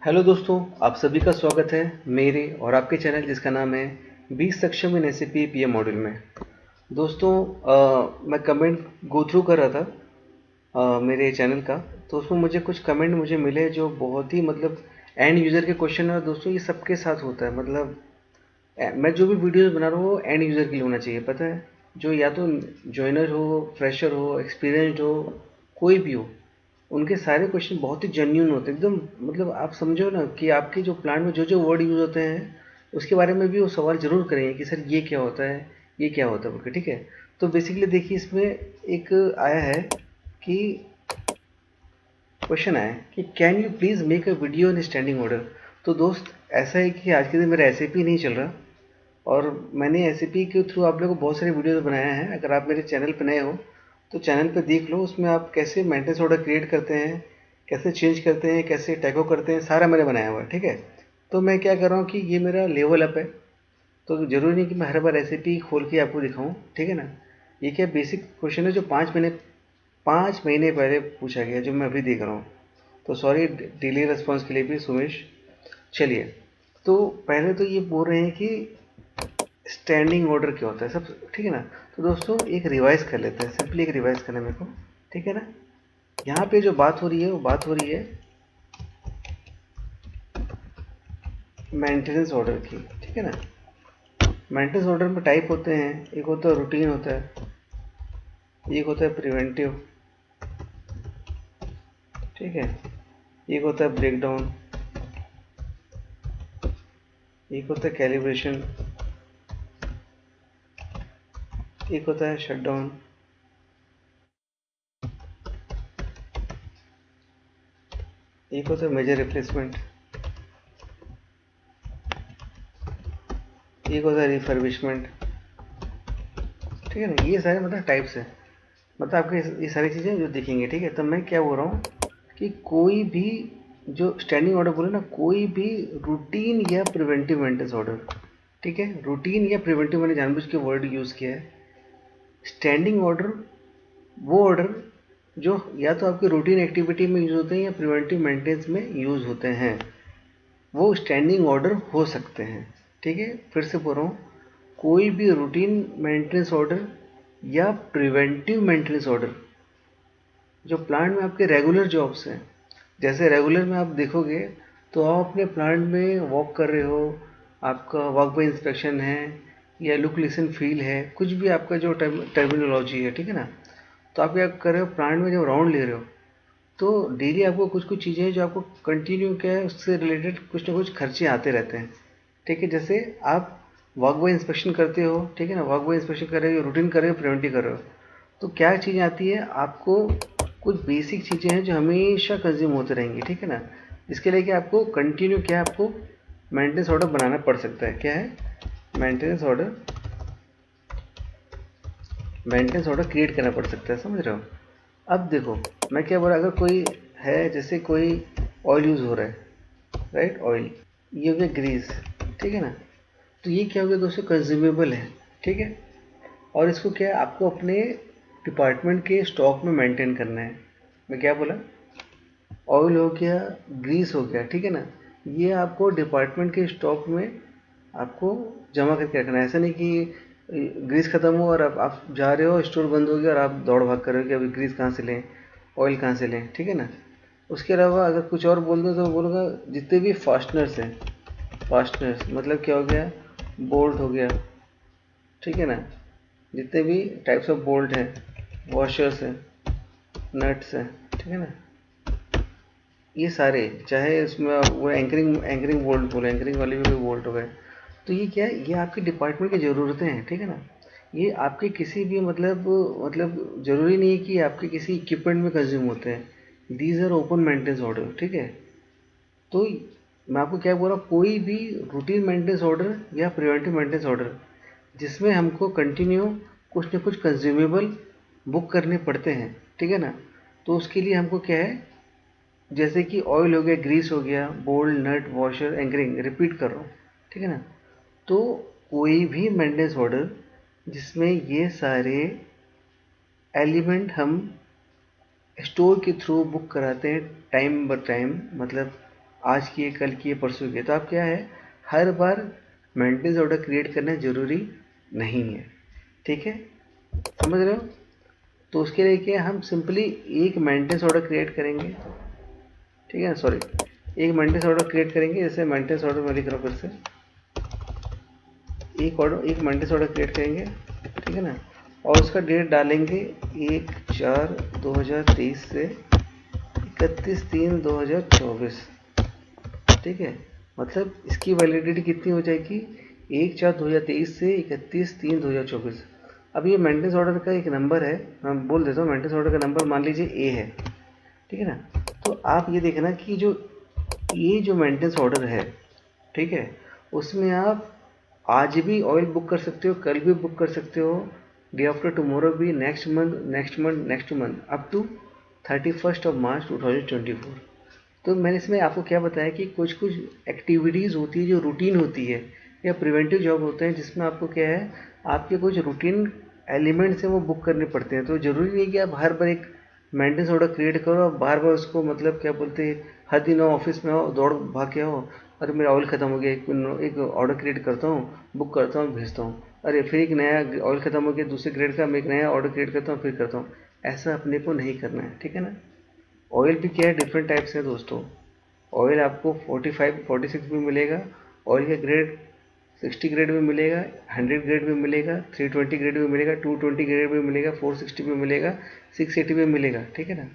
Hello दोस्तों, आप सभी का स्वागत है मेरे और आपके चैनल जिसका नाम है 20 सक्षम इन एसएपी पीएम मॉड्यूल में। दोस्तों, मैं कमेंट गो थ्रू कर रहा था मेरे चैनल का। तो उसमें मुझे कुछ कमेंट मिले जो बहुत ही एंड यूज़र के क्वेश्चन है। दोस्तों, ये सबके साथ होता है। मैं जो भी वीडियोस बना रहा हूँ वो एंड यूज़र के लिए होना चाहिए, पता है। जो या तो जॉइनर हो, फ्रेशर हो, एक्सपीरियंस्ड हो, कोई भी हो, उनके सारे क्वेश्चन बहुत ही जेन्यून होते हैं एकदम। आप समझो ना कि आपके जो प्लान में जो जो वर्ड यूज़ होते हैं उसके बारे में भी वो सवाल ज़रूर करेंगे कि सर ये क्या होता है, ये क्या होता है बोल के, ठीक है। तो बेसिकली देखिए, इसमें एक आया है कि क्वेश्चन आया है कि can you please make a video in standing order. तो दोस्त, ऐसा है कि आज के दिन मेरा एसएपी नहीं चल रहा, और मैंने एसएपी के थ्रू आप लोगों को बहुत सारे वीडियोस बनाया है। अगर आप मेरे चैनल पर नए हो तो चैनल पे देख लो, उसमें आप कैसे मेंटेनेंस ऑर्डर क्रिएट करते हैं, कैसे चेंज करते हैं, कैसे टैगो करते हैं, सारा मैंने बनाया हुआ है, ठीक है। तो मैं क्या कर रहा हूँ कि ये मेरा लेवल अप है, तो ज़रूरी नहीं कि मैं हर बार रेसिपी खोल के आपको दिखाऊं, ठीक है ना। ये क्या बेसिक क्वेश्चन है जो 5 महीने पहले पूछा गया, जो मैं अभी देख रहा हूँ। तो सॉरी डिले रिस्पॉन्स के लिए भी सुमेश। चलिए, तो पहले तो ये बोल रहे हैं कि स्टैंडिंग ऑर्डर क्या होता है, सब ठीक है ना। तो दोस्तों, एक रिवाइज कर लेते हैं, सिंपली एक रिवाइज करना मेरे को, ठीक है ना। यहाँ पे जो बात हो रही है वो बात हो रही है मेंटेनेंस ऑर्डर की, ठीक है ना। मेंटेनेंस ऑर्डर में टाइप होते हैं, एक होता है रूटीन होता है, एक होता है प्रिवेंटिव, ठीक है, एक होता है ब्रेकडाउन, एक होता है कैलिब्रेशन, एक होता है शटडाउन, एक होता है मेजर रिप्लेसमेंट, एक होता है रिफर्बिशमेंट, ठीक है ना। ये सारे टाइप्स है, आपके ये सारी चीज़ें जो दिखेंगे, ठीक है। तब मैं क्या बोल रहा हूँ कि कोई भी जो स्टैंडिंग ऑर्डर बोले ना, कोई भी रूटीन या प्रिवेंटिव मेंटेनेंस ऑर्डर, ठीक है। रूटीन या प्रिवेंटिव मैंने जानबूझ के वर्ड यूज़ किया है। स्टैंडिंग ऑर्डर वो ऑर्डर जो या तो आपकी रूटीन एक्टिविटी में यूज़ होते हैं या प्रिवेंटिव मेंटेनेंस में यूज़ होते हैं, वो स्टैंडिंग ऑर्डर हो सकते हैं, ठीक है। फिर से बोल रहा हूँ, कोई भी रूटीन मेंटेनेंस ऑर्डर या प्रिवेंटिव मेंटेनेंस ऑर्डर जो प्लांट में आपके रेगुलर जॉब्स हैं। जैसे रेगुलर में आप देखोगे तो आप अपने प्लांट में वॉक कर रहे हो, आपका वॉक बाय इंस्पेक्शन है या लुक लिसन फील है, कुछ भी आपका जो टर्मिनोलॉजी है, ठीक है ना। तो आप क्या कर रहे हो, प्लांट में जब राउंड ले रहे हो तो डेली आपको कुछ कुछ चीज़ें हैं जो आपको कंटिन्यू क्या है, उससे रिलेटेड कुछ ना कुछ खर्चे आते रहते हैं, ठीक है। जैसे आप वॉक बाय इंस्पेक्शन करते हो, ठीक है ना, वॉक बाय इंस्पेक्शन कर रहे हो, रूटीन कर रहे हो, प्रिवेंटिव कर रहे हो, तो क्या चीज़ें आती है आपको, कुछ बेसिक चीज़ें हैं जो हमेशा कंज्यूम होते रहेंगी, ठीक है ना। इसके लिए क्या आपको कंटिन्यू क्या आपको मेंटेनेंस ऑर्डर बनाना पड़ सकता है। क्या है, maintenance order, maintenance order create करना पड़ सकता है, समझ रहे हो। अब देखो, मैं क्या बोला, अगर कोई है, जैसे कोई ऑयल यूज़ हो रहा है, राइट, ऑयल, ये हो गया ग्रीस, ठीक है ना। तो ये क्या हो गया दोस्तों, कंज्यूमेबल है, ठीक है। और इसको क्या है, आपको अपने डिपार्टमेंट के स्टॉक में मेंटेन करना है। मैं क्या बोला, ऑयल हो गया, ग्रीस हो गया, ठीक है ना। ये आपको डिपार्टमेंट के स्टॉक में आपको जमा करके रखना है। ऐसा नहीं कि ग्रीस ख़त्म हो और आप जा रहे हो, स्टोर बंद हो गया और आप दौड़ भाग कर रहे हो कि अभी ग्रीस कहाँ से लें, ऑयल कहाँ से लें, ठीक है ना। उसके अलावा अगर कुछ और बोल दो तो मैं बोलूँगा जितने भी फास्टनर्स हैं, फास्टनर्स क्या हो गया, बोल्ट हो गया, ठीक है ना, जितने भी टाइप्स ऑफ बोल्ट हैं, वॉशर्स हैं, नट्स हैं, ठीक है ना, ये सारे, चाहे इसमें वो एंकरिंग एंकरिंग बोल्ट बोले, एंकरिंग वाले भी कोई बोल्ट हो गए, तो ये क्या है, ये आपके डिपार्टमेंट की ज़रूरतें हैं, ठीक है ना। ये आपके किसी भी ज़रूरी नहीं है कि आपके किसी इक्विपमेंट में कंज्यूम होते हैं। These are open maintenance order, ठीक है। तो मैं आपको क्या बोल रहा हूँ, कोई भी रूटीन मेंटेनेंस ऑर्डर या प्रिवेंटिव मेंटेनेंस ऑर्डर जिसमें हमको कंटिन्यू कुछ ना कुछ कंज्यूमेबल बुक करने पड़ते हैं, ठीक है ना। तो उसके लिए हमको क्या है, जैसे कि ऑयल हो गया, ग्रीस हो गया, बोल्ट, नट, वॉशर, एंकरिंग, रिपीट कर रहा हूँ, ठीक है ना। तो कोई भी मेंटेनेंस ऑर्डर जिसमें ये सारे एलिमेंट हम स्टोर के थ्रू बुक कराते हैं टाइम ब टाइम, आज की है, कल की है, परसों की है। तो आप क्या है, हर बार मेंटेनेंस ऑर्डर क्रिएट करना ज़रूरी नहीं है, ठीक है, समझ रहे हो। तो उसके लिए क्या, हम सिंपली एक मेंटेनेंस ऑर्डर क्रिएट करेंगे, ठीक है, सॉरी, एक मेंटेनेंस ऑर्डर क्रिएट करेंगे। जैसे मेंटेनेंस ऑर्डर मैं लिख रहा हूँ फिर से, एक मेंटेनेंस ऑर्डर क्रिएट करेंगे, ठीक है ना, और उसका डेट डालेंगे 1/4/2023 से 31/3/2024, ठीक है। मतलब इसकी वैलिडिटी कितनी हो जाएगी, 1/4/2023 से 31/3/2024। अब ये मेंटेनेंस ऑर्डर का एक नंबर है, मैं बोल देता हूँ। मेंटेनेंस ऑर्डर का नंबर मान लीजिए ए है, ठीक है ना। तो आप ये देखना कि ये जो मेंटेनेंस ऑर्डर है, ठीक है, उसमें आप आज भी ऑयल बुक कर सकते हो, कल भी बुक कर सकते हो, डे आफ्टर टुमारो भी, next month, next month, next month, up to 31 March 2024। तो मैंने इसमें आपको क्या बताया कि कुछ कुछ एक्टिविटीज़ होती है जो रूटीन होती है, या प्रिवेंटिव जॉब होते हैं, जिसमें आपको क्या है, आपके कुछ रूटीन एलिमेंट्स हैं वो बुक करने पड़ते हैं। तो ज़रूरी नहीं कि आप हर बार एक मेंटेनेंस ऑर्डर क्रिएट करो और बार बार उसको, मतलब क्या बोलते हैं, हर दिन आओ ऑफिस में, आओ दौड़ भाग के आओ, अरे मेरा ऑयल ख़त्म हो गया, एक ऑर्डर क्रिएट करता हूँ, बुक करता हूँ, भेजता हूँ, अरे फिर एक नया ऑयल ख़त्म हो गया दूसरे ग्रेड का, मैं एक नया ऑर्डर क्रिएट करता हूँ, फिर करता हूँ। ऐसा अपने को नहीं करना है, ठीक है ना। ऑयल भी क्या है, डिफरेंट टाइप्स है दोस्तों। ऑयल आपको 45 46 में मिलेगा, ऑयल का ग्रेड 60 ग्रेड में मिलेगा, 100 ग्रेड में मिलेगा, 320 ग्रेड में मिलेगा, 220 ग्रेड में मिलेगा, 460 में मिलेगा, 680 में मिलेगा, ठीक है ना।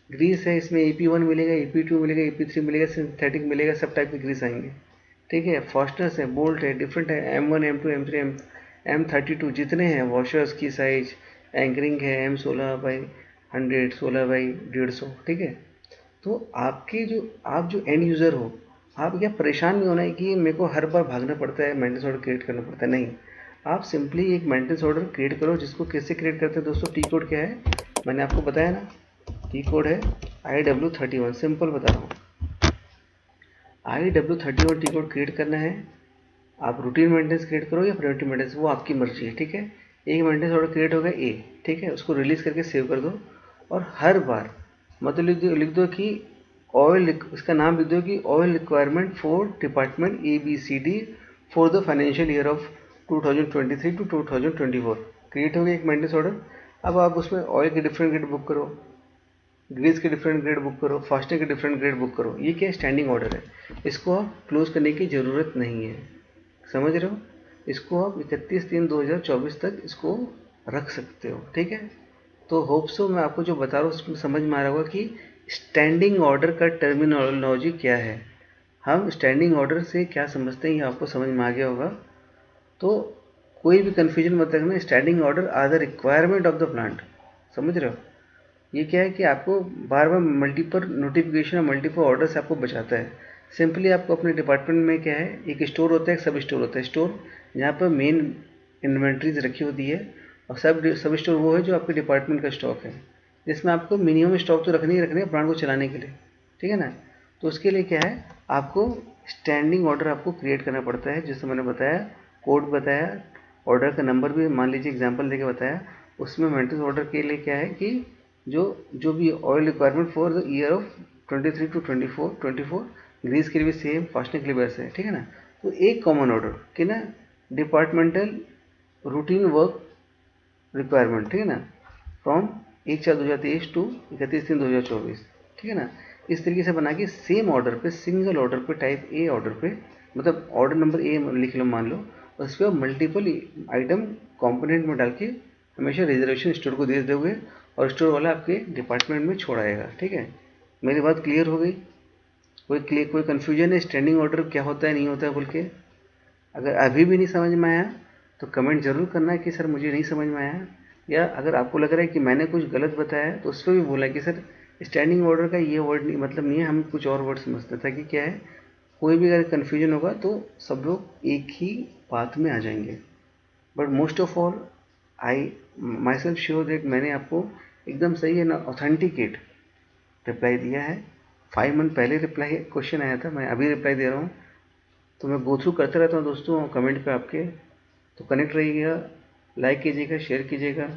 ग्रीस है, इसमें EP1 मिलेगा, EP2 मिलेगा, EP3 मिलेगा, सिंथेटिक मिलेगा, सब टाइप के ग्रीस आएंगे, ठीक है। फास्टनेस है, बोल्ट है, डिफरेंट है, M1 M2 M3 M32 जितने हैं, वॉशर्स की साइज, एंकरिंग है M16/100, 16/150, ठीक है। तो आप जो एंड यूज़र हो, आप क्या परेशान नहीं होना है कि मेरे को हर बार भागना पड़ता है, मेंटेनेंस ऑर्डर क्रिएट करना पड़ता है, नहीं। आप सिंपली एक मेंटेनेंस ऑर्डर क्रिएट करो, जिसको कैसे क्रिएट करते हैं दोस्तों। टी कोड क्या है, मैंने आपको बताया ना, टी कोड है IW31, सिंपल बता रहा हूँ। IW31 टी कोड क्रिएट करना है। आप रूटीन मेंटेनेंस क्रिएट करो या प्रिवेंटिव मेंटेनेंस, वो आपकी मर्जी है, ठीक है। एक मेंटेनेंस ऑर्डर क्रिएट होगा ए, ठीक है, उसको रिलीज़ करके सेव कर दो। और हर बार मतलब लिख दो कि ऑयल, इसका नाम लिख दो कि oil requirement for department ABCD for the financial year of 2023 to 2024। Create हो गया एक मेंटेनेंस ऑर्डर। अब आप उसमें ऑयल के डिफरेंट ग्रेड बुक करो, ग्रीस के डिफरेंट ग्रेड बुक करो, फास्टनर के डिफरेंट ग्रेड बुक करो। ये क्या स्टैंडिंग ऑर्डर है, इसको आप क्लोज करने की ज़रूरत नहीं है, समझ रहे हो। इसको आप 31/3/2024 तक इसको रख सकते हो, ठीक है। तो होप सो मैं आपको जो बता रहा हूँ उसमें समझ में आ रहा होगा कि स्टैंडिंग ऑर्डर का टर्मिनोलॉजी क्या है, हम स्टैंडिंग ऑर्डर से क्या समझते हैं, ये आपको समझ में आ गया होगा। तो कोई भी कन्फ्यूजन मत रखना, standing order are the requirement of the plant, समझ रहे हो। ये क्या है कि आपको बार बार मल्टीपल नोटिफिकेशन और मल्टीपल ऑर्डर से आपको बचाता है। सिंपली आपको अपने डिपार्टमेंट में क्या है, एक स्टोर होता है, एक सब स्टोर होता है। स्टोर जहाँ पर मेन इन्वेंट्रीज रखी होती है, और सब स्टोर वो है जो आपके डिपार्टमेंट का स्टॉक है, जिसमें आपको मिनिमम स्टॉक तो रखने ही रखने हैं प्लांट को चलाने के लिए, ठीक है ना। तो उसके लिए क्या है, आपको स्टैंडिंग ऑर्डर आपको क्रिएट करना पड़ता है, जैसे मैंने बताया, कोड बताया, ऑर्डर का नंबर भी मान लीजिए एग्जाम्पल देके बताया। उसमें मेंटेनेंस ऑर्डर के लिए क्या है कि जो जो भी oil requirement for the year of 23 to 24 grease के लिए भी सेम, फास्टनर के लिए वैसे है, ठीक है ना। तो एक कॉमन ऑर्डर कि ना, डिपार्टमेंटल रूटीन वर्क रिक्वायरमेंट, ठीक है ना, फ्रॉम 1/4/2023 टू 31/3/2024, ठीक है ना। इस तरीके से बना के सेम ऑर्डर पे, सिंगल ऑर्डर पे, टाइप ए ऑर्डर पे, मतलब ऑर्डर नंबर ए लिख लो मान लो, उस पर मल्टीपल आइटम कंपोनेंट में डाल के हमेशा रिजर्वेशन स्टोर को दे दोगे, और स्टोर वाला आपके डिपार्टमेंट में छोड़ आएगा, ठीक है। मेरी बात क्लियर हो गई, कोई कन्फ्यूजन है स्टैंडिंग ऑर्डर क्या होता है नहीं होता है बोल के। अगर अभी भी नहीं समझ में आया तो कमेंट ज़रूर करना है कि सर मुझे नहीं समझ में आया, या अगर आपको लग रहा है कि मैंने कुछ गलत बताया तो उस पर भी बोला कि सर स्टैंडिंग ऑर्डर का ये वर्ड नहीं, मतलब नहीं है, हम कुछ और वर्ड समझते, ताकि क्या है, कोई भी अगर कन्फ्यूजन होगा तो सब लोग एक ही बात में आ जाएंगे। But most of all I my self sure that मैंने आपको एकदम सही है ना, ऑथेंटिकेट रिप्लाई दिया है। 5 मंथ पहले रिप्लाई क्वेश्चन आया था, मैं अभी रिप्लाई दे रहा हूँ। तो मैं गो थ्रू करते रहता हूँ दोस्तों कमेंट पे आपके। तो कनेक्ट रहिएगा, लाइक कीजिएगा, शेयर कीजिएगा,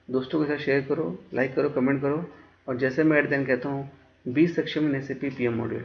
दोस्तों के साथ शेयर करो, लाइक करो, कमेंट करो। और जैसे मैं एट द एंड कहता हूँ, 20 सक्षम इन SAP PM मॉड्यूल।